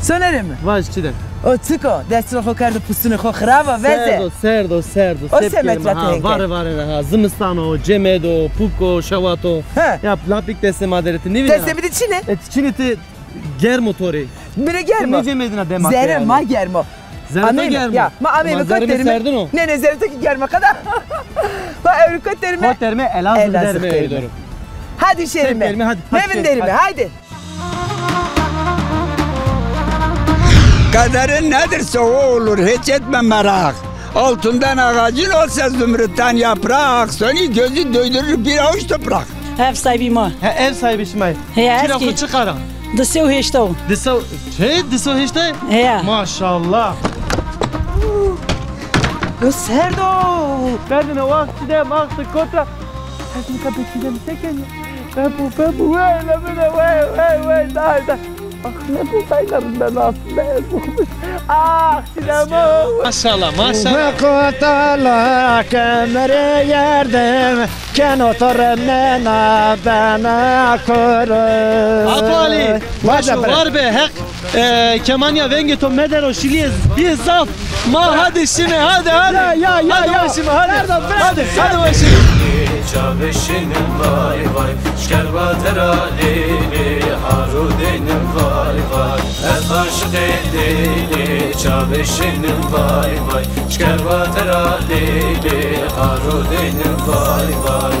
Sonere mi? Vaj çide. O tıko, destro xo kardı pustunu xo xrava veze. Serdo. O semetrate henge. Var, zimistano, cemedo, puko, şavato. Yap, lapik teslim adereti. Ne bileyim. Teslim edin çine. Çiniti ger motori. Bire germo. Ne cemedine demak Zere yani. ma germo. Zerre germo. Ya, ma amemi koterimi. Ne zereteki germo kadar. Ma evri koterimi. Koterimi Elazığ derime ediyorum. Hadi şerime. Hadi. Nevin derime, haydi. Kaderin nedirse o olur, hiç etme merak. Altından ağacın olsa zümrütten yaprak, seni gözü doydurur bir avuç toprak. Ev sahibi ma. Ev sahibi şimay. Eski. Kira çıkaran. Dışarı heşto. Dışarı işte? Maşallah. O serdo. Berdine vakti vakti kontra. Hadi kapıcıda mı seken? Bu vay daha. Ah ne bu saylarında nasıl ne bulmuş. Ah sinema. Maşallah. Kotala kemere yerdim. Ken otoremena bana koru. Apali. Var be hek. Kemanya venge to medero şiliz. Bir zaf. Ma hadi şimdi hadi. Ya. Hadi başım. Çabeşinin vay vay Şkerbateralili Harudenin vay vay Aşık edili Çabeşinin vay vay Şkerbateralili Harudenin vay vay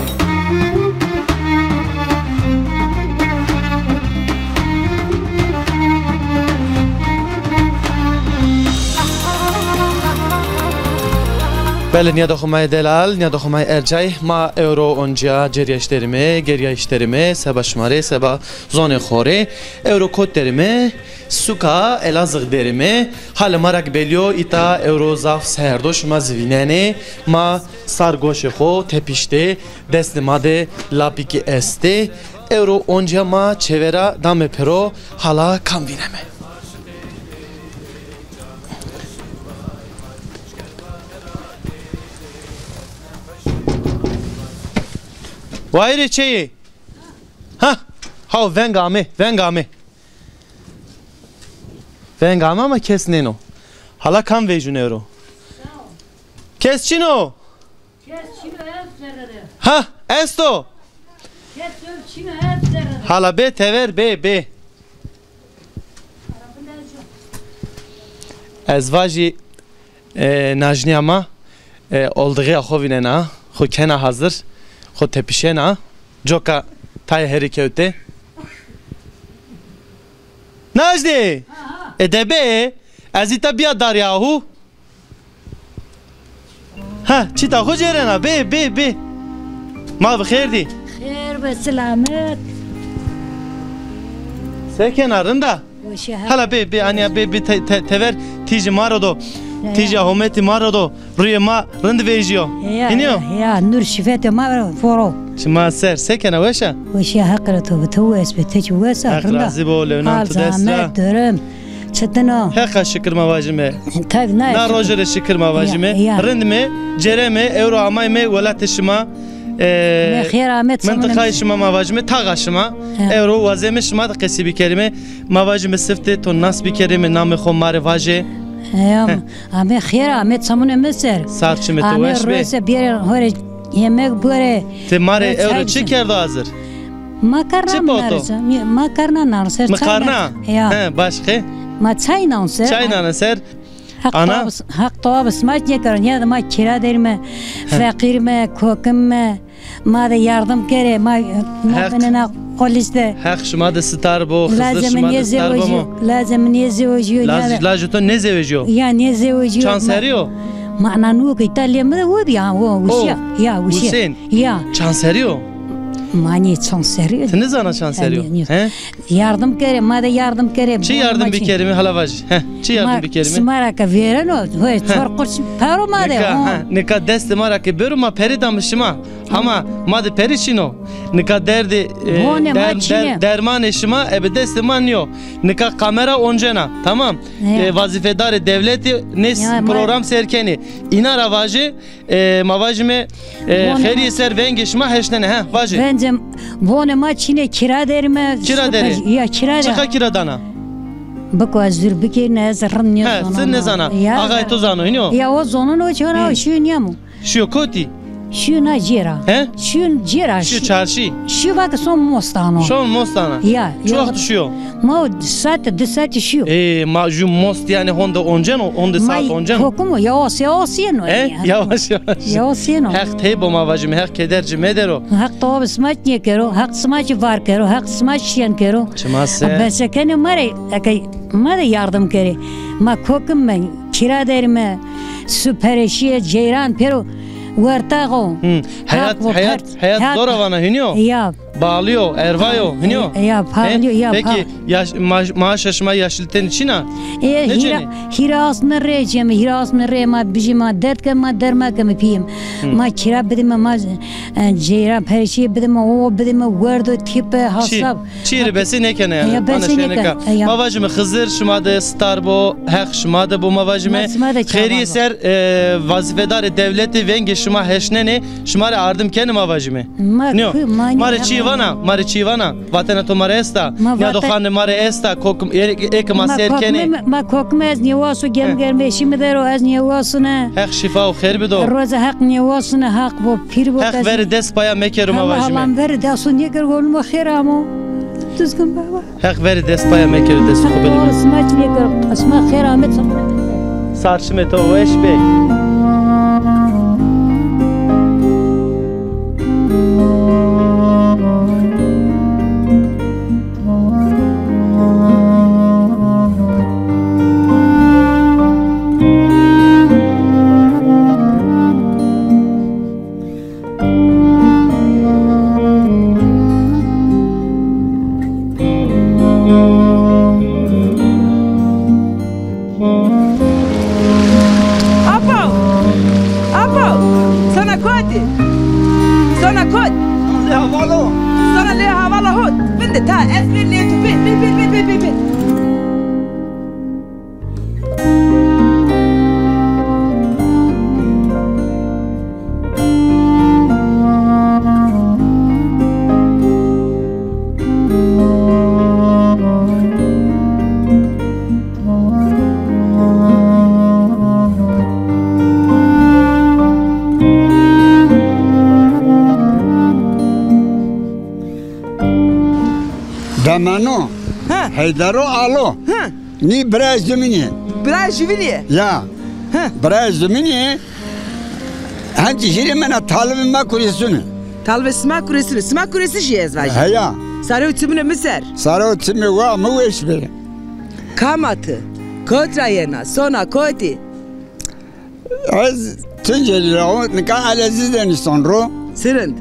Bele niye dokunmayı delal, niye dokunmayı ercay ma euro onca geriye işlerime, seba şmare, seba zone khore, euro kod derime, suka Elazığ derime, hal marak belio ita euro zaf serdoş ma zvinene, ma sargoşe kho tepişte, destemade lapiki este, euro onca ma çevera dame pero hala kam vineme. Vayre çeyi. Ha vengame. Vengame ama kes neno. Hala kam vejun euro. Kes çino. Ha esto. Hala be tever be. Ezvaji najniyama oldığı xovinena. Xo kena hazır. Xo tepişena. Joka tay herikevte. Najdi. Debe. Azita biya dar yahu. Ha çita xo cerena be. Ma bixirdi. Xeyr ve selamet. Se kenarında. Hala be aniya be tever tiji marodo. Tiji ahometi marodo. Ruye ma rınd vejiyo. İniyor. Ya nur şifete ma foro. Şima se kena veşa. Veşa hakratu betu esbeteci vesa. Akrazi bo leonan tudesra. Zahmet dörüm. Çetino. Heka şükür mavacime. Tabii ne? Na rojere şükür mavacime. Rınd me, cereme, euro amay me, velat şima. Mentıkayı şima mavacime, tağa şima. Euro vazeme şima da kesi bir kelime. Mavacime sıfte ton nas bir kelime namı khomare vaje. Ama xeyr Ahmet samune meser. Saatçime tu veş be. Röse bir hore yemek böyle. Te mare euro çi kerdo hazır. Makarna narser. Makarna. He başka. Ma çay narser. Çay narser. Ana. Hak tavab smaç yekaran ya da ma kira derime. Fakirme, kokime. Ma da yardım kere. Ma benena koliste. Hak şuma da star bu. Lazım ne zevacı. Lazım to ne zevacı. Ya ne zevacı. Chanserio. Ma nanu İtalya mı o ya o Rusya. Ya Rusya. Ya. Chanserio. Mani chanserio. Ne zaman chanserio? He? Yardım kere, ma da yardım kere. Çi yardım bir kelime halavaj. He. Çi yardım bir kelime. Smaraka vereno. Hoy çorqur paro ma da. Ne ka dest maraka beruma peridamışıma. Ama ma da perişino. Ne ka derdi derman eşima dest manyo. Ne ka kamera oncena. Tamam. Vazifedar devleti nes program serkeni. İna ravajı mavajme xeriye ser vengeşma heşnene he vajı. Bence bu ne ma Çin'e kira derime. Kira deri. Ya kira. Çıka kiradana. بکو از زور بکی نه زرن نیست. He, sen ne zana? Ağay to zano iniyor. Ya o zonun o çana şu niye mu? Şu koti. Şu ne cira? He? Şu cira. Şu çarşı. Şu bak son mostano. Şu mostana. Ya. Çok düşüyor. Ma saat şu. Ma ju most yani Honda oncan o 10 saat oncan. Kokumu yavaş yavaş yeno. Yavaş yavaş. Yavaş yeno. Hak teybo mavacım hak kederci medero. Hak to smaç niye kero? Hak smaç var kero. Hak smaç yen kero. Çmase. Bes kene mare akay mare yardım kere. Ma kokum ben kira derime süpereşiye ceyran pero Vartago. Hayat zor avana hiniyor. Ya. Bağlıyor, ervayo hiniyor. Ya parlıyor ya. Peki maaş yaşama yaşlıten için ha? Ne ceni? Hiras ne rejim, hiras ne rejim, bijima dert ke ma derma ke mi piyim. Ma kira bedim ma ceyran perişi bedim o bedim vardo tipe hasab. Çiri besi ne kene ya? Bana şey ne ka? Mavacımı Hızır şımadı Starbo, hak şımadı bu mavacımı. Kheriye ser vazifedar devleti venge şıma heşnene şımare ardım kene mavacımı. Mare çivana, vatana to mare esta, ya do khane mare esta, kokum ek maser kene. Ma kokum az niwasu gelme şimdi der o az niwasuna. Hak şifa o khair bido. Roza hak niwasuna hak bu pir bu. Hak ver des paya mekeru mavacımı. Allah ver des niye ger gol mu khiramo. Düzgün baba. Hak ver des paya mekeru des kubelim. Smaç niye ger asma khiramet sabra. Sarşme to veş bey. Damano. Heydaro alo. Ni Brezmini. Brezmini. Ya. Brezmini. Hangi şehir mena talibim ma kuresunu. Talbe sma kuresunu. Sma kuresi jez var. Heya. Sarı utumunu miser. Sarı utumu var mı veşbe. Kamatı. Kotrayena. Sona koti. Az tünceli o ne kadar alezizden sonra. Sırın.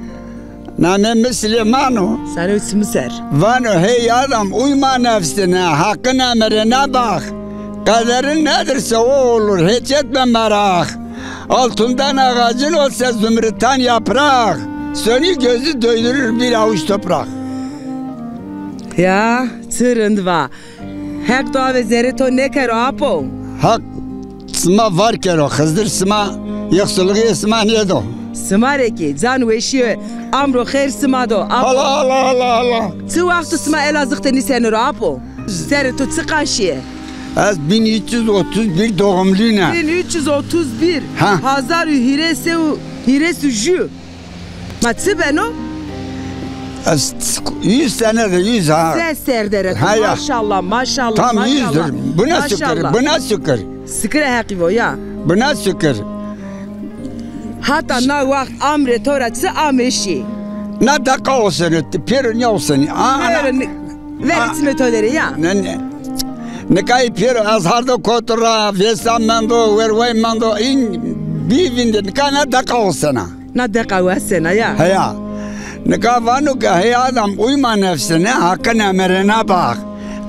Name Müslümano. Sarı utumu ser. Vano hey adam uyma nefsine, hakkına emrine bak. Kaderin nedirse o olur, hiç etme merak. Altından ağacın olsa zümrütten yaprak. Seni gözü doydurur bir avuç toprak. Ya, tırındva. Hak doğa ve zerreto ne kero apo? Hak, sıma var kero, hızdır sıma, yoksulluğu sıma niye do? Sıma reki, zan veşiyor, amro khair sıma do. Allah. Tı vakti sıma Elazığ'da nisenir apo? Zerreto tıkanşiye. Az 1331 doğumluyum. 1331. Ha. Hazar hiresu jü. Ma tı ben o? 100 senedir 100 ha. Sen serdere. Maşallah. Tam 100'dür. Buna şükür, buna şükür. Sıkıra hakivo ya. Buna şükür. Hatta na vakt amre tora tı ameşi. Ne dakika olsun etti, perin olsun. Ver metoları ya. Ne kay pero azhardo kotora vesamando verwaymando in bivinde kana dakika olsun. Na dakika vesena ya. Heya. Ne kavanu ka hey adam uyma nefsine hakkın emrine bak.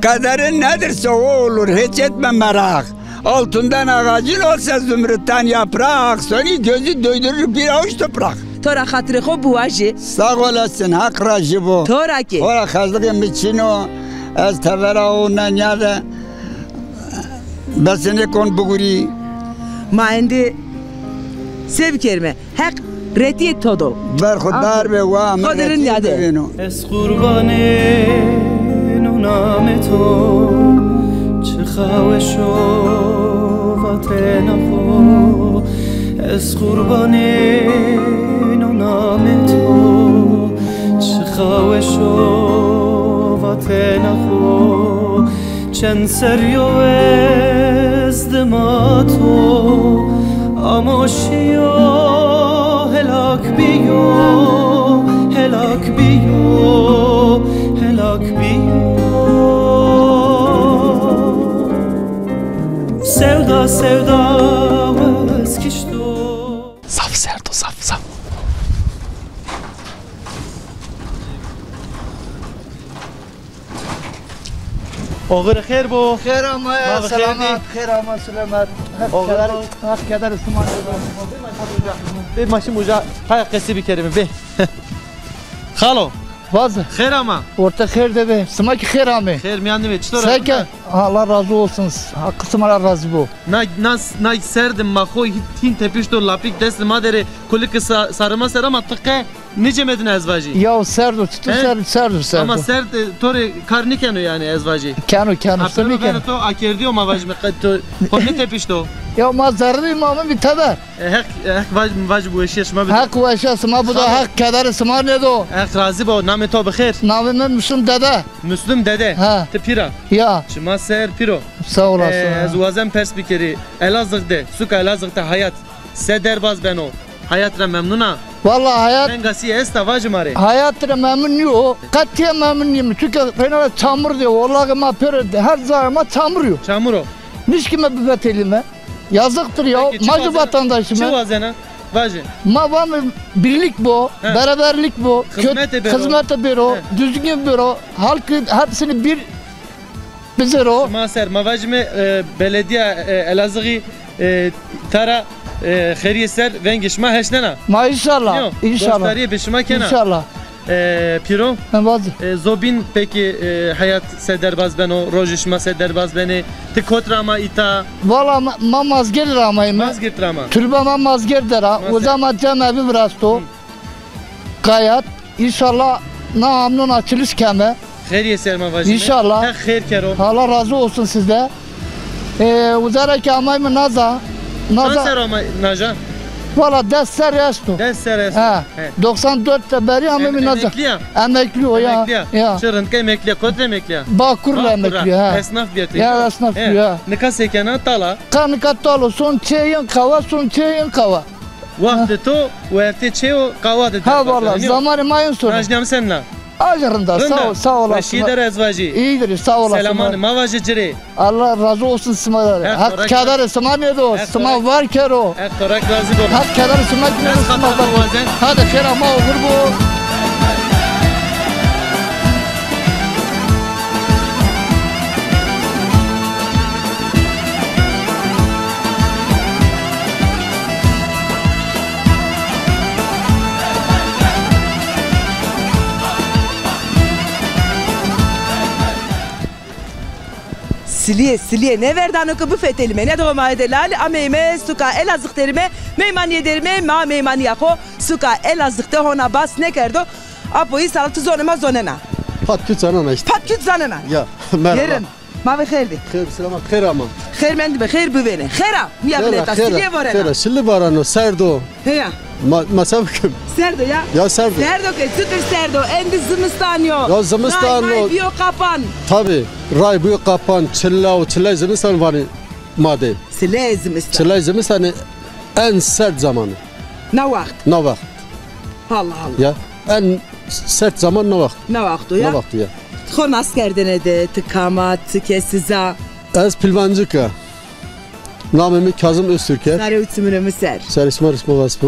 Kaderin nedirse o olur hiç etme merak. Altından ağacın olsa zümrütten yaprak. Seni gözü doydurur bir avuç toprak. Tora hatırı ho buajı. Sağ olasın hak rajı bu. Tora ki. Ora hazırım için o. Az tevera o nanyada. Besine kon buguri. Ma endi sev kerime. Hak reti todo. Ver khudar ve wa Kaderin yade. Es kurbanın o nameto. Çı خواهشو وطنخو از قربانین و نام تو چه خواهشو وطنخو چند سریو از دماتو آموشیو هلاک بیو هلاک بیو هلاک بیو sevda sevda vazgeçti. Saf Serdo saf saf. Oğur xeyr bu. خیر اما سلامت خیر اما سلامت حق کدر شما Bir maşım uca hay kesi bir kerime be. Halo. Bazı Xeyr ama. orta خیر de be smak خیر amı Xeyr mi yandı ve çtor. Seke Allah razı olsun hakkı Allah razı bu Na serdim maxo hin tepiş do lapik dest madere kulik sarıma sarama tıkke nice medine ezvacı. Ya serdu tutu serdu Ama sert tore karnikeno yani ezvacı. Kano Apero ben to akerdiyo mavajme to kone tepiş do. Ya mazarı imamı bir tabi Hek vaj bu eşeş ma. Hak ve eşyası ma bu da hak kadar sma ne do Hek razı bo name to bixir. Navime Müslüm dede Müslüm dede. Ha. Te pira. Ya Çima ser piro. sağ olasın Zuazem perspekeri Elazığ'da suka Elazığ'da hayat sederbaz ben o. Hayatla memnuna. Vallahi hayat Ben gasiye esta vajmare. hayatına memnun yok katiyen memnun değilim çünkü fena çamur diyor vallahi ma pere her zaman çamur yok Çamuro. Hiç kime büfet elime yazıktır ya macı vatandaşım Çı vazena? Vajı. Ma var mı birlik bu, He. beraberlik bu, Hizmet bero. hizmet bero, He. düzgün bero, halkı hepsini bir bize o. Maser mavajme belediye Elazığ'ı tara xeriyeser vengişma heşlena. Ma inşallah, inşallah, Dostariye beşima kena. inşallah. Piro. Ben bazı. Zobin peki hayat sederbaz ben o rojişma sederbaz beni tikotrama ita Valla ma mazger ramayım. mazgirtrama. Türbe ma mazger dera. O zaman cemevi biraz to. Gayet inşallah namnun açılış keme. Xeriyeser mavajme. İnşallah. Hek xer kero. Allah razı olsun sizde. Uzara kamayım naza. Kanser ama naja. Valla deser yaşto. Ders seres. Ha. 94'te beri ama bir nazar. Emekliya. Emekli o ya. Emekliya. Ya. Çırınkı emekliya. Kotre emekliya. Bakurla emekli ha. Esnaf biyatı. Ya esnaf ya. Nika sekena tala. Kan katalo son çeyin kava son çeyin kava. Vakti to verte çeo kavadı. Ha valla zamanı mayın sonu. Najnam senla. Acarında sağ olasın. Reşider ezvacı. İyidir sağ olasın. Selamanı mavacı cire. Allah razı olsun sımaları. Her Hak torak- kadar sıma ne do? Her Sıma torak- var kero. Ek torak razı bol. Hak kadar sıma ne Ez do? Sıma hata var. bazen. Hadi kera ma olur bu. Siliye ne verdi anı bu fetelime ne doğma edelali ameyme suka Elazığ derime meymaniye derime ma meymani yako suka Elazığ'ta hona bas ne kerdo apoyu saltı zonema zonena Patküt sana işte. patküt zanena Ya merhaba. yerin ma ve xerdi Xeyr selamat xeyr ama. xer mendi be xer büvene xera mi yableta siliye vorena Xeyr şilli barano serdo. heya Masavkim. serdo ya Ya serdo. serdo ke sütür serdo endi zimistan yo Ya zimistan Nay, o- biyo kapan Tabi. Ray bu kapan çilla zimistan var madde. sile zimistan Çilla zimistan en sert zamanı. ne vakt Ne vakit? Allah Allah Ya en sert zaman ne vakit? ne vaktu ya Ne vakti ya? Xon askerden de tıkamat kesiza Ez pilvancıka. Namemi Kazım Öztürk'e. Sare uçumunu müser Serişma Rışma Vasfı.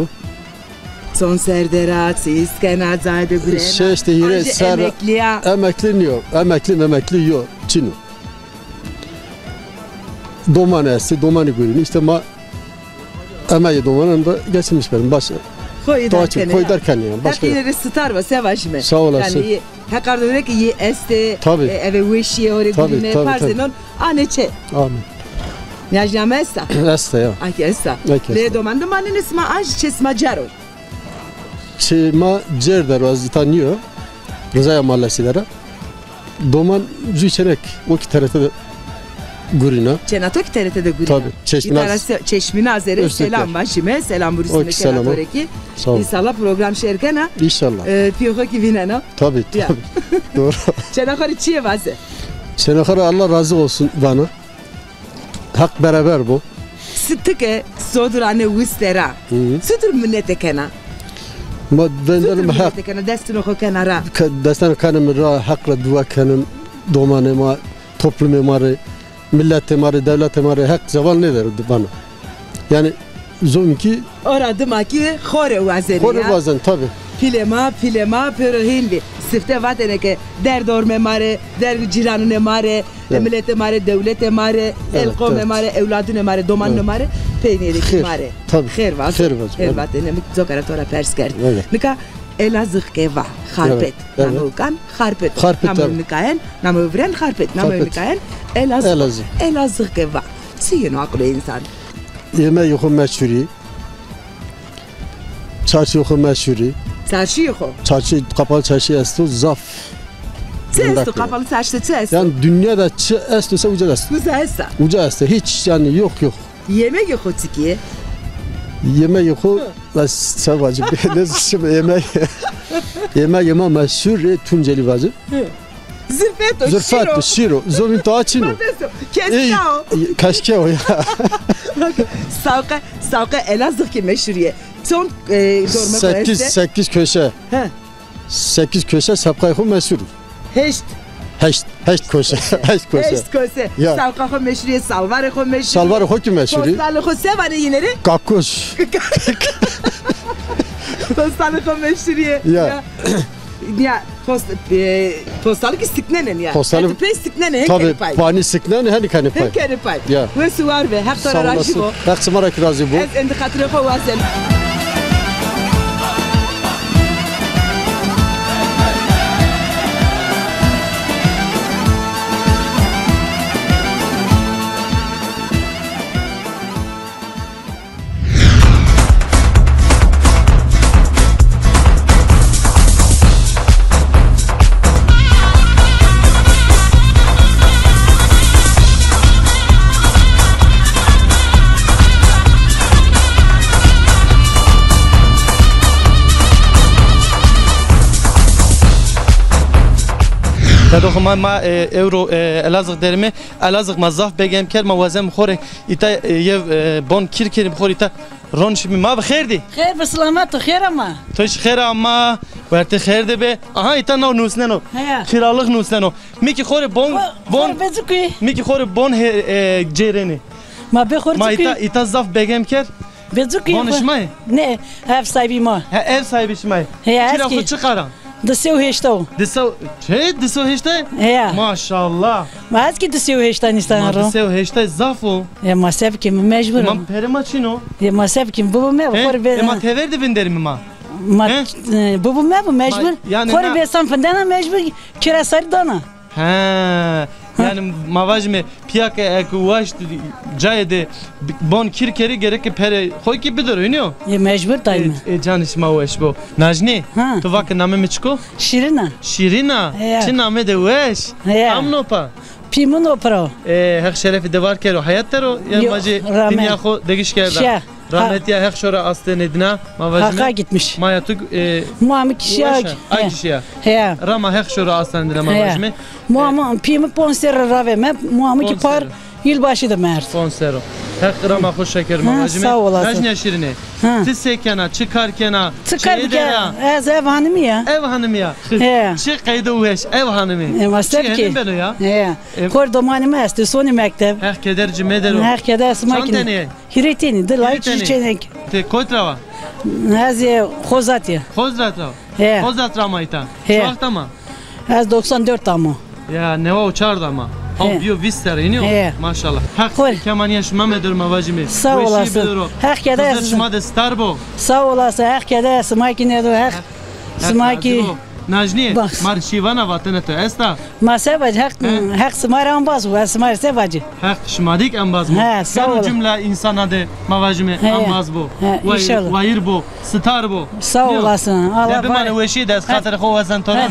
Son serderat isken azade gurena Şey işte yine Anca ser- emekliya Emekli yok. Emekli yok. Çino. Domanesi, domanı görün. İşte emeği domanında geçmiş benim. Koy Doğaçım koy derken ya. Hep Başka yok. ileri star va sevaşme Sağ olasın. Yani hekar döne ki iyi este Tabii. eve wişi ore Tabii, gurine tabii, parzenon aneçe Amin. Nijamesa Este ya. Aki esa Aki Le esa. domando manin isma anj çesma caro Çima cerder az tanıyor. Rızaya Mahallesi'lere. Doman Züçenek o ki TRT'de Gurina. Çenato ki TRT'de gurina. Tabii, Çeşminaz. Çeşminaz ere Özdekler. selam başime. Selam burasında Okey, selam. Çenato'reki. Sağ ol. İnşallah program şerkena. İnşallah. Piyoko ki vinena. Tabii Ya. tabii. Doğru. Çenakari çiye vazı. Senakara Allah razı olsun bana. Hak beraber bu. Sıtıke sodurane wistera. Sütür minnetekena. Ma Sütür benderim hak. minnetekena destino ko kenara. Destan kanım ra hakla dua kanım domanı ma toplumu marı millet marı devlet marı hak zaval ne der bana. Yani zonki Ora dıma ki khore vazeni konu ya. bazen tabii. Pilema pero hindi. Sifte vatene ke der dorme mare, der ciranune mare, Evet. millete mare, devlete mare, el Evet, kome evet. mare, evladune mare, domanune Evet. mare, peyniri Khair, mare. tabii. Khair vaz. Khair vaz, El evet. vatene mik zokara tora persker. Evet. Nika Elazığ keva harpet. Evet. Namukan harpet. Harpet, Namu evet. nikayen, namu vren harpet. Namu Harpet. nikayen Elazığ. Elazığ. Elazığ keva. Siyeno aklı insan. Yemeği yoku meşhuri. Çarşı yoku meşhuri. Çarşı yok. Çarşı kapalı çarşı estu zaf. Çesto kapalı çarşı çesto. Yani dünyada çı estüse uca estu. Güzelse. Uca estu hiç yani yok. Yemek yok o tikiye. Yemeği yoku ve savacı ne şimdi yemeği meşhur Tunceli vazı. Zırfeto, Zırfat, şiro, zomin taçino. Kestao. Kaşke o ya. Savka Elazığ ki meşhuriye. Son dorma koyeste. 8 köşe. He. 8 köşe sapkayı meşhur. Heşt. 8 köşe. 8 köşe. Heşt köse. Ya. Savka ko meşhuriye, salvar ko meşhuriye. Salvar hoki meşhur. Postalı ko sevane yineri. Kakuş. Postalı ko meşhuriye. Ya. Ya postalı ki siknenen ya. Postalı- Pe siknenen Tabii hekeri pay. pani sıknan hani kanı pay. Hekeri pay. Ya. Ve suvar ve hep Sağ tora olasın. rajibo. Taksimarak razı bu. Ez endi hatırı ko vazen. تدخل ما اورو الازق درمه الازق مزاف بگم کر ما وزم خوره ایتا یه بون کیر کریم خوری تا رونش ما بخیر دی خیر به سلامت و خیر اما توش خیر اما ورت خیر دی به آها ایتا نو نوسنه نو هیا کراlık نوسنه میکی خوره بون خور بزوکی میکی خوره بون جیرنی ما بخور ما زوکی ایتا زاف بگم کر بزوکی بونش مای نه ev sahibi ma ha ev sahibi şmay هیا kira eski خود çıkaran دسیو هشتو diso diso heşte هیا maşallah ما eski dسیو هشتن ma نیستن رو diso heşte zafo ya ma sev kim mecbur ma perima çino ya ma sev kim bu me خور be ma teverdi binderim ma ma He? bu me bu mecbur yani خور ne- be san fandana mecbur kira sar dana Ha, yani mavajme piyak ek vaş cayde bon kirkeri gerek pere hoy ki bilir oynuyor. ya mecbur daima Caniş ma veş bu. Najni. Ha. Tu vak name mi çiko? şirina Şirina. Ya. Çi name de veş. Ya. Amno pa. pimun opera Hek şerefi de var kero hayat tero ya Yok, maji rahmet. dünya xo degiş Şah. kerda. Rahmet ya hek şora asten edina haka mavajme. gitmiş Maya tu muamı kişi ay kişiya. ya Rama hek şora asten edina mavajme. muamı pimi ponser rave me muamı ki par yılbaşı da mert Fonsero. Hek rama hoş şeker Ha, mavajme. sağ olasın. Najne şirine. Ha. Ti sekena çıkarkena. Çıkar bir ya. ez ev hanımı ya. Ev hanımı ya. He. Çi kaydı veş ev hanımı. Ama sev ki. ben o ya. He. Ev- Kor domanı mest, soni mektep. Hek kederci medero. Herkede smakini. Çantene. Hiretini, de lay Hiretini. çiçenek. Te koytrava. Ez xozat ya. Kozratra. He. Kozratra ita. He. Şu vakta mı? Ez 94 ama. Ya neva uçardı ama. Al biyo vister iniyor. He. Maşallah. Kol. Hek kemaniye şma medero mavajimi. Sağ olasın. Herkede Kızır şma de starbo. sağ olasın. Herkede smakini de her smaki. Najni. Bak. Marşivana vatene to esta. Ma sevaj her smaran bas ve smar sevacı. Hek şmadik ambaz bu. He, sağ Karo ol. cümle insana de mavajimi He. ambaz bu. He, inşallah. Vayır bu. Star bu. Sağ olasın. Allah Debi var. manı veşi de ez hatır xovazan toran. He.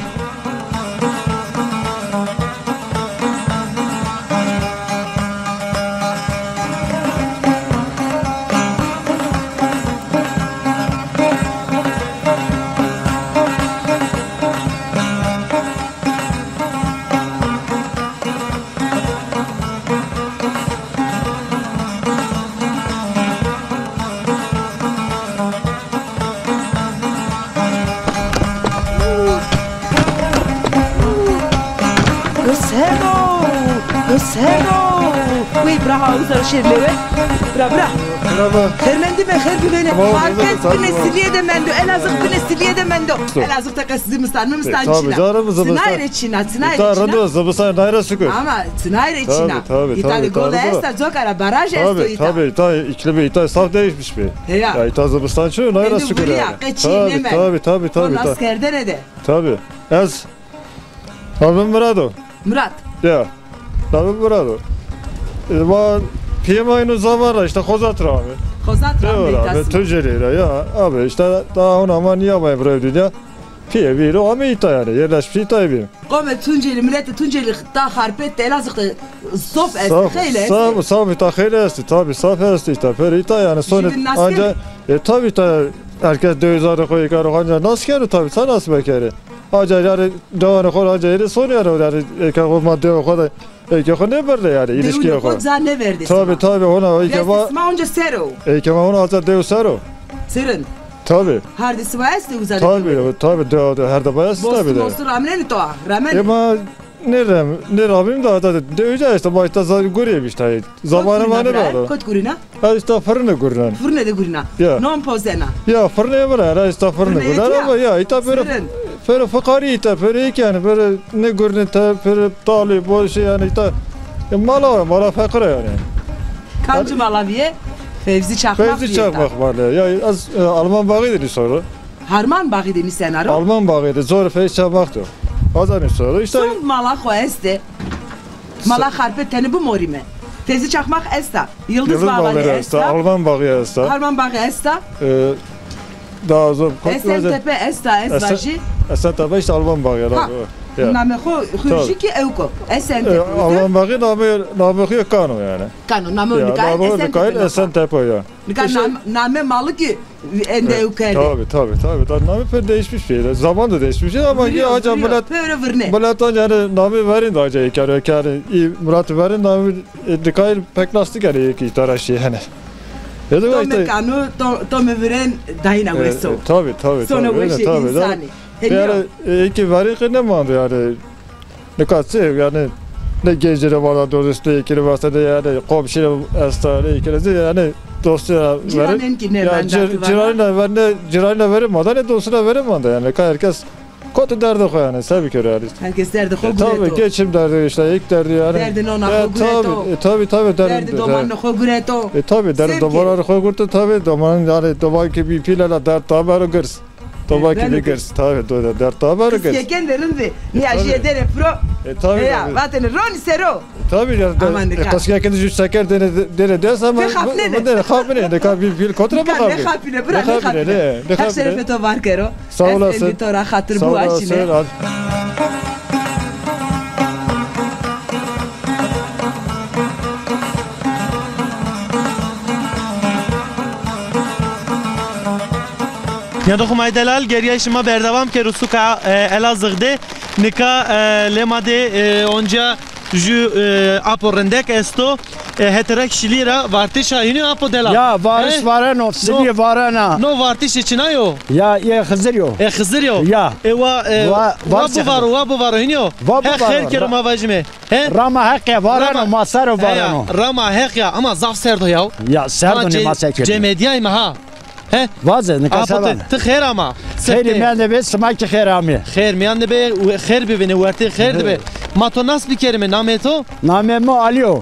Sero. Uy braha uzar şerlere. Bra. Hermendi mi her güvene. Market günesiliye de mendo. Elazığ günesiliye de mendo. Elazığ takasızı mıstan mı mıstan Tabii canım zıbıstan. Sınayre Çin'a. Randu zıbıstan nayra sıkır. Ama sınayre Çin'a. Tabii. İtali gola esta zokara baraj esto ita. Tabii iklimi ita saf değişmiş bir. Ya ita zıbıstan şu nayra sıkır yani. Tabii. O askerde ne de? Tabii. Ez. Abim Murat. Ya. Abim Murado. Ama PMI'nin zamanı işte Kozat Rami. Kozat Rami. Tunceli'yle ya abi işte daha ona ama niye yapmayı bırakıyor ya? PMI'yle o ama ita yani yerleşmiş ita benim. Kome Tunceli milleti Tunceli daha harpet de Elazığ'da sof esti heyle. Saf ita heyle esti tabi saf esti ita peri ita yani sonra anca tabi ita herkes dövizarı koyuyor karı anca nasıl kere tabi sen nasıl bekeri? Anca yani devanı koy anca yeri sonra yani erkek o madde o kadar. Erkek ne verdi yani ilişki yok. Devlet o ne verdi? Tabi ona erkek var. Resmi önce sero. Erkek ona alsa dev sero. Serin. Tabi. Hardisi bayas de uzar. Tabi her de bayas tabi de. Bostur amneni toa. Ramen. Ama ne Rabbim da döveceğiz işte başta görüyor işte. Zamanı var ne var? Kot gurina? İşte fırını gurina. Fırını de gurina. Non pozena. Ya fırını var işte fırını gurina ama ya ita böyle fakari ita böyle yani böyle ne gurina ta böyle tali bu şey yani ita mala fakir yani. Kancı malaviye Fevzi Çakmak var ya az Alman bağıydı sonra. Harman bağıydı senaryo. Alman bağıydı zor Fevzi Çakmak'tı. Azanın sonra işte. Son mala koeste. Mala harpet teni bu morime. Fevzi Çakmak esta. Yıldız bağları esta. Alman bağı esta. Harman bağı esta. Daha zor. SNTP esta esvaji. SNTP işte Alman bağı ya. Name xurji ki evko. SNTP. Alman bağı name kano yani. Kano name SNTP. SNTP ya. Name malı ki ende evkeli. Tabii. Name pek değişmiş bir şey. Zaman da değişmiş ama ya acaba Murat yani name verin de acaba yani Murat verin name dikayl pek lastik yani ki taraşı yani. Tome kano tome veren dayına veso. Tabii. Sonra bu şey insani. Yani iki verin ne mandı yani. Ne kadar yani ne gecede var doğrusu ikili varsa da yani komşu hastane ikili yani dostuna verin. Ciranına verin mi? Ne dostuna verin mi? Yani herkes kötü derdi koy yani tabii ki yani. Herkes derdi koy. Tabii geçim derdi işte ilk derdi yani. Derdin ona koy gureto. Tabii derdi domanına koy gureto. Tabii derdi domanına koy gureto tabii doman yani doman gibi pilala dert haber gırs. Doman gibi gırs tabii dert haber gırs. Yeken derin de niye jedere pro. Tabii. Ya vaten roni sero. Tabii yani kasıya kendi yüz seker dene derse ama bu ne kapine ne kapine bir kontra mı kapine? Ne kapine bırak ne kapine. Her şerefeto var kero. Sağ olasın. Editora hatır bu açine. Ya doxumay delal geriye şima berdavam ke rusuka Elazığ'de nika lemade onca ju aporendek esto heterek şilira vartiş ayını apo delal. Ya varış varano sili varana. No vartiş için ayo. Ya Hızır yo. Hızır yo. Ya. Wa bu varo inyo. Her kerim avajme. Rama hakya varano masaro varano. Rama hakya ama zaf serdo ya. Ya serdo ne masake. Cemediyay mı ha? He? Vaze ne kasavan. Tı xeyr ama. Xeyr men de be smaki xeyrami. Xeyr men de be xeyr be ne varte xeyr de be. Mato nas bir kelime nameto? Namemo Aliyo.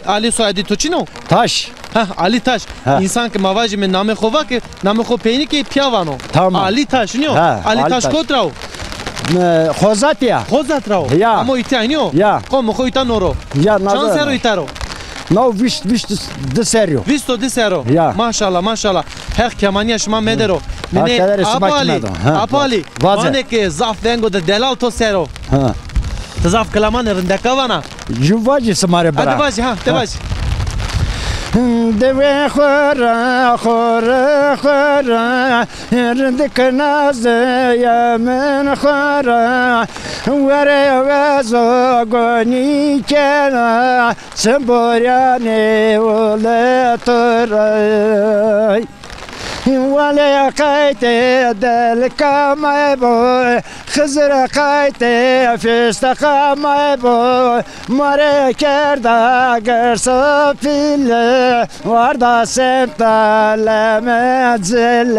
Ali soyadı Toçino? Taş. Ali Taş. İnsan ki mavaji men name xova ki name xo peyni ki piyavano. Tamam. Ali Taş niyo. Ali Taş kotrao. Xozat ya. Xozat rao. Ya. Amo itianyo. Ya. Como xo itanoro. Ya nazar. Chansero itaro. No visto de sério. Visto de sério. Ya. Maşallah. Her kemaniya şma medero. Mene apali. Vane ke zaf vengo de delal to sério. Ha. Zaf kalaman rindakavana. Juvaji samare bara. Hadi vaji de vaji. Deve khora rindik naz yamen khora ware vazo goni kena semboryane olatoray ولی قایتی دل کامای بو خزر قایتی فستق مای بو مره کرده گرسو پیله وارده سمتا لمزلی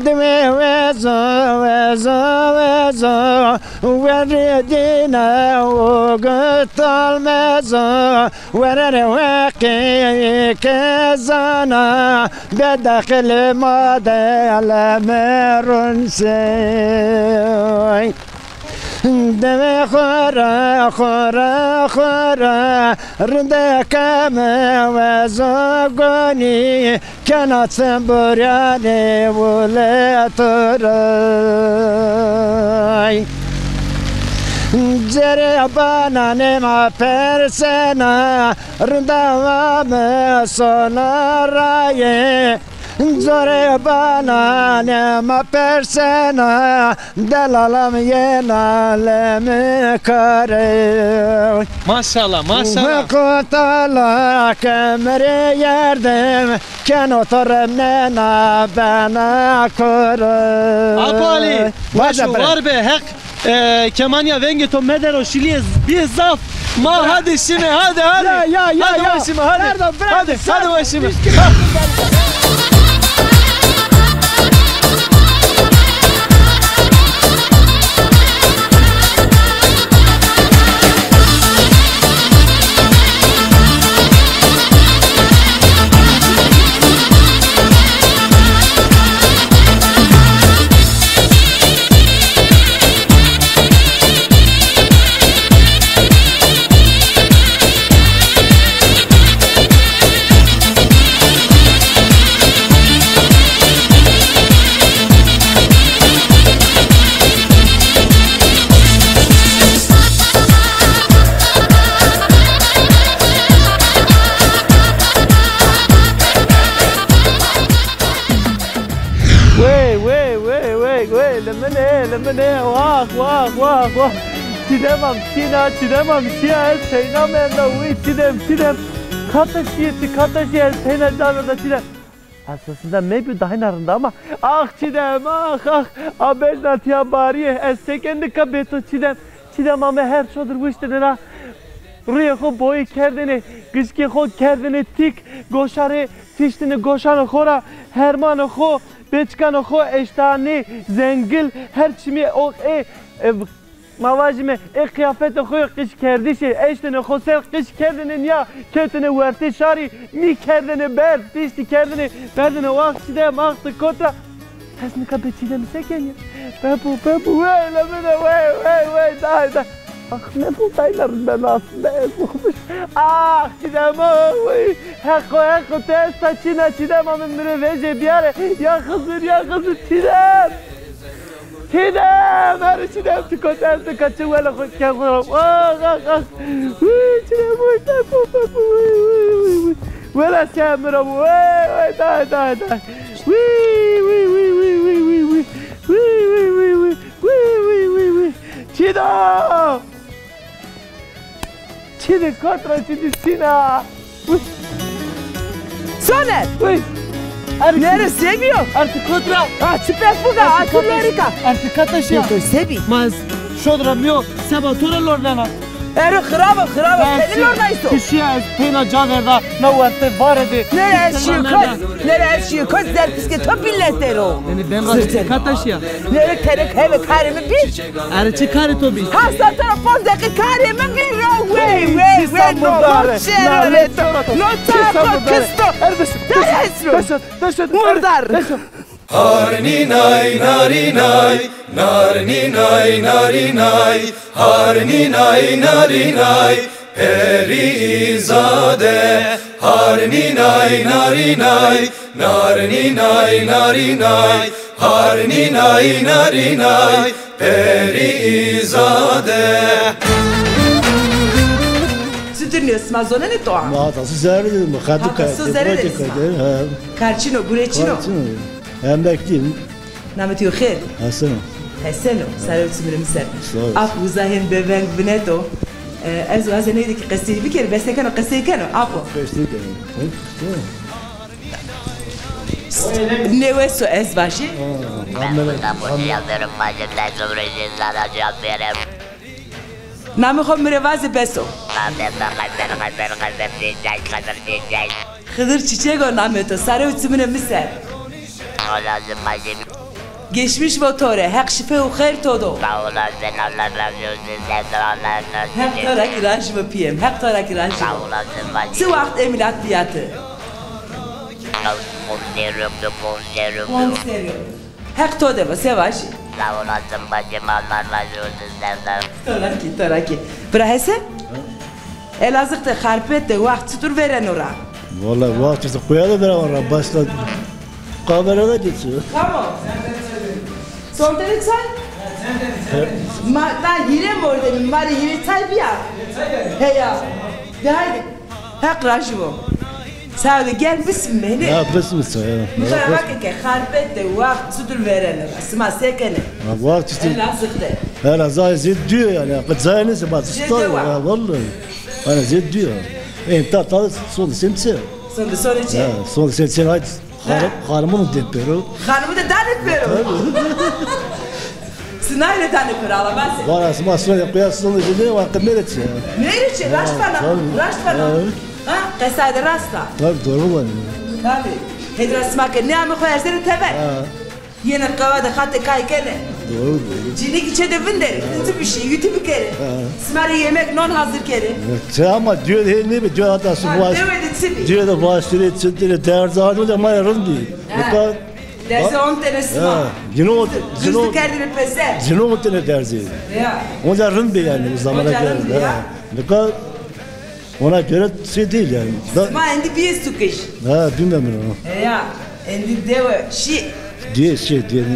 دمی وزا وردینا و گتال مزا ورر وقی کزانا بداخل مادل مرنسی دمی خورا ردکم وزاگانی کنات سنبوریانی ولتورای جری بانانی ما پرسنا ردوام سونارای زوری بانانی ما پرسنا دلالم یه نالم کاری Maşallah maşallah. کتالا کمر یردم کنو ترم نه بنا کرم Apali. Başu var be hek. Kemanya venge to medero şiliye bir zaf. Ma hadi şimdi hadi. Ya Hadi başıma hadi. Hadi başıma. Lemene vah Çidemam çidemam şiya seyna menda uy çidem kataşiyet seyna canında çidem aslında meybi dahinarında ama ah çidem ah abelna tiya bariye essekendi kabeto çidem ama her şodur bu işte nera Rüye ko boyu kerdini gışki ko kerdini tik goşarı tiştini goşanı khora hermanı ko Beçkanı ko eştani zengil her çimi o mavajime kıyafeti ko kış kerdişi eştini ko ser kış kerdinin ya kötünü verti şari mi kerdini ber tişti kerdini berdini vakti maktı kontra tesni kabetçide mi seken ya bebu vey lemine vey da Ah ne bu dayların belasında ezilmiş. Ah çidem oy. Heko testa çidem amın mire veje biyare. Ya kızır çidem. Her çidem tikotel kaçı vela kekoro. Ah. Çidem oy bu. Vela semra bu. Vay da. Çidem. Çidi kontra çidi sina. Soner. Uy. Neresi seviyor? Artık kontra. Çipek buga, Amerika. Artık kataşya. Sevi. Maz. Şodram yok. Seba torelor lena. Eri xırava. Senin orada isto. Kişiye pena caverda. Navarte varedi. Nereye şiyor kız derpiske top billetero. Yani ben gazete kataşya. Nereye terek heve karimi bir. Erçi kari tobi. Hasta tarafon deki karimi bir. Wey no tako kısto. Teresro. Murdar. Harninay narinay Harninay Perizade Harninay Harninay Perizade Sütürnüyorsun mazona ne toğa? Mağazası zerredi mi? Mağazası zerredi. Karçino, gureçino. Hem bekleyeyim. Nametiyo khair. Hasano. Salut sumir Af uzahin beveng bineto. Ez o hazeneydi ki qasiri bir kere bes kano qasiri kano. Apo. Nevesu ezbaşı. Namı mirevazı beso. Hıdır çiçek o nameto. Sarı uçumuna misal. Geçmiş motore. Hak şife u khair todo. Hak tarak iranjımı piyem. Hak tarak iranjımı. Su vakt emilat biyatı. Konserim. Hak to deva sevaş. Toraki. Brahese? Elazığ'da harpette vakt tur veren ora. Vallahi vakti koyalı beraber başla. Kamerada geçiyor. Tamam. Son derek say? Ma ben yine orada mı? Mari yine say bir ya. He ya. De haydi. Hak rajimo. Sağ gel bismillah. Ya bismillah ya. Mesela bak ki harpette vakt tur veren ora. Sma sekene. Vakti işte. Elazığ'da. Her azay zid diyor yani. Kıt zaynesi bak. Ya vallahi. Ana zid diyor. Ta son semse. Son içi. Ya son semse haydi. Hanımın depero. Hanımı da danet veriyor. Sınayla danet veriyor alamazsın. Varası masraya koyarsın dedi vakit neresi ya. Neresi? Raştana. Ha? Kasayda rasta. Tabii doğru var. Tabii. Hedrasmak ne ama koyarsın tebe. Yine kavada hatta kaykene. Doğru. Cinik içe de vinderi. Hızlı bir şey, yutu bir kere. Smari yemek non hazır kere. Ama diyor ne mi diyor hatta su baş. Diyor da başları çıtırı derzanı da mayarın diyor. Derse 10 tanesi var. Züstü kendini pese. Zino 10 tane derzi. Ya. Onda rın bir yani bu zamana göre. Ne kadar ona göre şey değil yani. Ama endi bir sıkış. Ha bilmem onu. Ya. Endi deve şi. Diye şey diye ne?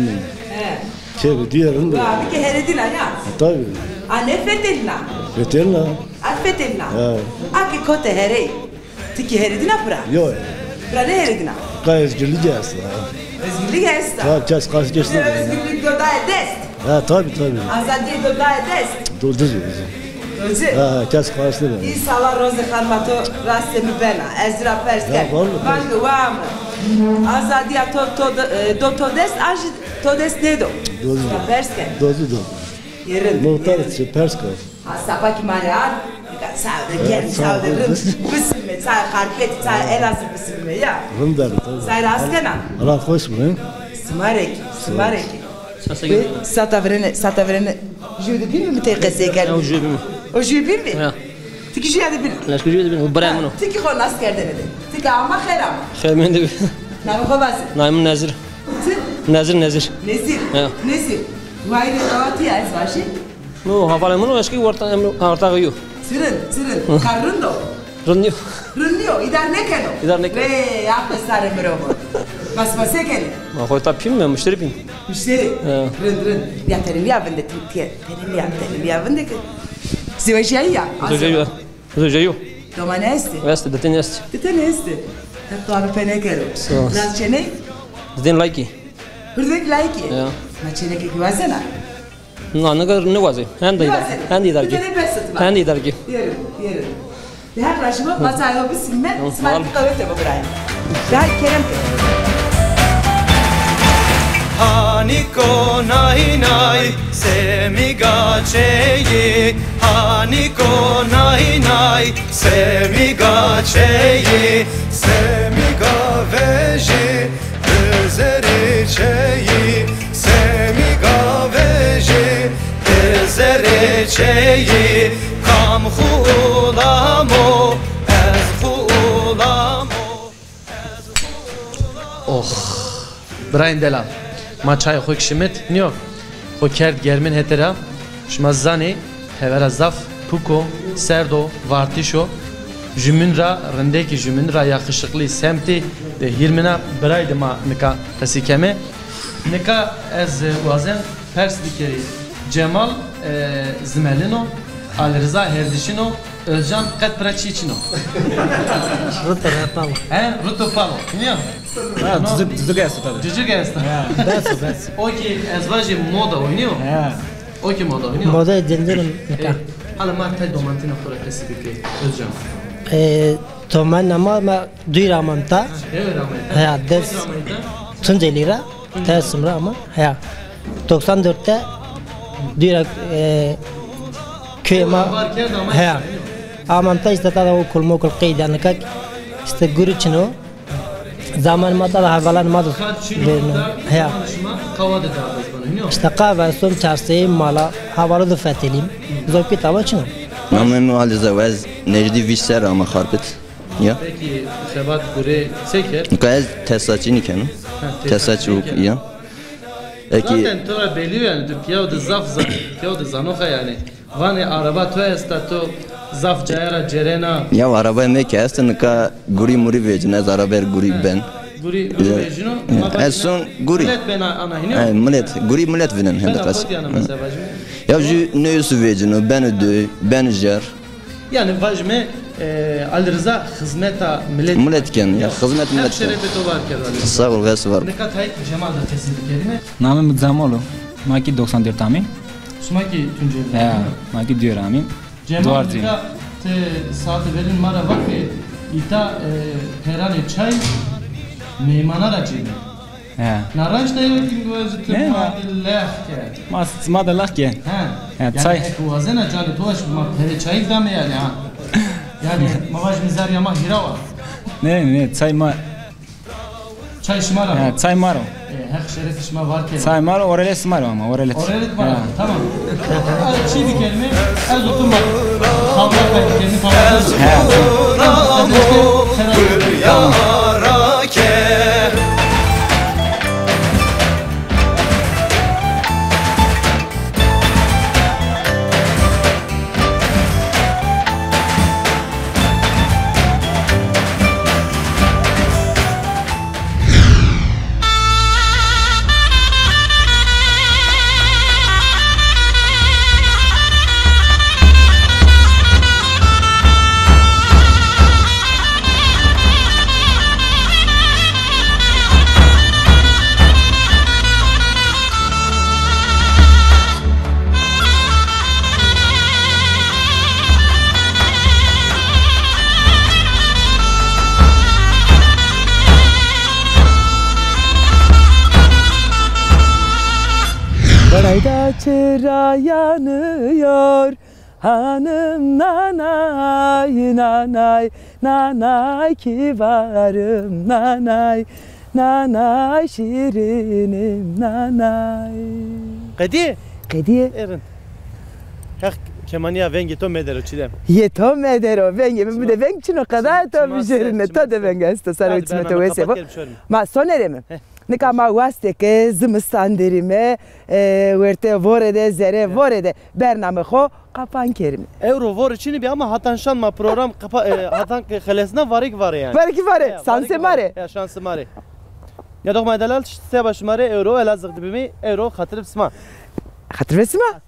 Şey diyorum da. Abi ki heredina ya. Tabii. Anefetelna. Fetelna. Afetelna. Aki kote herey. Tiki heredina pra. Yok. Pra ne heredina? Özgürlük gelsin. Özgürlük gelsin. Tabii kes kaç geçti. Özgürlük dodaya dest. Ha tabii. Azadiye dodaya dest. Doğru. Özür. Ha kes kaçtı. İnşallah roze karmato rastemi bena. Ezra persken. Başka var mı? Azadiye to dest. Aji to dest ne do? Doğru. Persken. Doğru. Yerin. Muhtar için Perska. Sapaki mariar. Sağda gel sağda rım. Bismillah. Sağ karpet. Sağ Elazığ bismillah ya. Rım derdi tabii. Sağ raskena. Allah hoş mu? Smareki. Satavrene. Jüdi bir mi tekese gel? O jübi mi? O jübi mi? Ya. Tiki jüdi bir. Laş jübi bir. Bırak bunu. Tiki kon askerde ne? Tiki ama xeram. Xeymen de. Namı kovası. Naim Nazir. Nazir. Nezir. Ya. Nezir. Vayre davati ya ezbaşı. No, havalı mı? Eski orta yok. Sırın. Karrundo. Rınıyor. İdar ne keno? İdar ne keno? Ve yapma sarı mırobo. Basmase kene. Ma koy tapayım mı? Müşteri pin. Müşteri. Rın. Ya terim ya vende tiye. Terim ya vende ki. Zivajya ya. Zojayo. Domane esti. Veste, deten esti. Deten esti. Hep doğru pene kero. Nas çene? Deten like. Hırdık like. Ya. Na çene ki vazena. Ne vazı? Hendi idar ki. Hendi idar ki. Yerim. Her raşıma masaya bismillah. Smart kavete babrayım. Daha Kerem. Haniko nay semigacheyi Haniko nay semigacheyi Semigaveji özericheyi Semigaveji özericheyi Kam hulamo ez hulamo Brian Delam. Ma çay خوک شمت نیو خو کرد گرمن هترا شما زانی هورا زاف پوکو سردو وارتیشو جمن را رنده کی جمن را yakışıklı semti de hirmina برای ما نکا تسیکمه نکا از وازن پرس دیکری Cemal Zmelino Ali Rıza Herdişino Özcan Katpraçiçino Ruto Palo. Ruto Palo. Niye? Düzü gelsin tabii. Cücü gelsin. Bes. Okey, ezvaji moda oynuyor. Okey moda oynuyor. Moda dendirim. Hala martay domantina fora kesibiki Özcan. Toman ama ma duyuramamta. Ya ders Tunceli'ra tersimra ama ya 94'te duyurak köyma ya amamta işte tada okul mokul kıydanı kak işte gürüçünü zaman mata da havalan madı ya işte kahve son çarşıyı mala havalı da fetelim zor kitaba çıkın. Namı muhalde zavaz necdi visser ama karbet. Ya. Peki Şebat Gure Seker. Gayet tesisatçı nikanım. Tesisatçı okuyan. Zaten tora belli yani Türkiye de zaf Türkiye de zanoha yani. Vane araba to estato zaf cayara cerena. Ya araba ne ki aslında ka guri muri vecine zaraber guri ben. Guri vecino. Son guri. Millet ben ana hiniyor. Millet guri millet vinen hem de kas. Ya ju ne yüzü vecino ben ödü ben jar. Yani vajme Ali Rıza hizmeta millet ken ya hizmet millet. Şerefet o var ki. Sağ ol ves var. Ne kadar Cemal da kesin kelime. Namım Zamolo. Maki 94 ami. Smaki Tunceli. Ya, maki diyor ami. Cemal da te saat verin mara bak ita herane çay meymana da cini. Ya. Naranj da yok ki gözü tüm madillah ke. Mas madallah ke. Ha. Ya çay. Yani bu azena canı toş ma pere çay da mı yani ha. Yani mavaj mizar yama hira var. Ne çay ma. Çay şmara. Ya çay maro. Hak şeref şma var ke. Çay maro orale smaro ama orale. Orale var. Tamam. Çiğ bir kelime. Az otum var. Kavga kelime falan. Yara ke. Sarayda çıra yanıyor hanım nanay nanay nanay kibarım nanay nanay şirinim nanay. Kedi? Kedi? Erin. Hak kemaniya vengi to medero çidem. Je to medero vengi mi de veng çino kadar to bijerine to de venga sto sarayda to vese. Ma sonerem. Neka ma waste ke zimistan derime verte vorede zere vorede bername xo kapan kerim. Euro vor içini bir ama hatanşan ma program hatan khalesna varik var yani. Varik var. Sanse mare. Ya şansı mare. Ya dokma dalal se baş mare euro elazığ dibimi euro hatırıp sma. Hatırıp sma?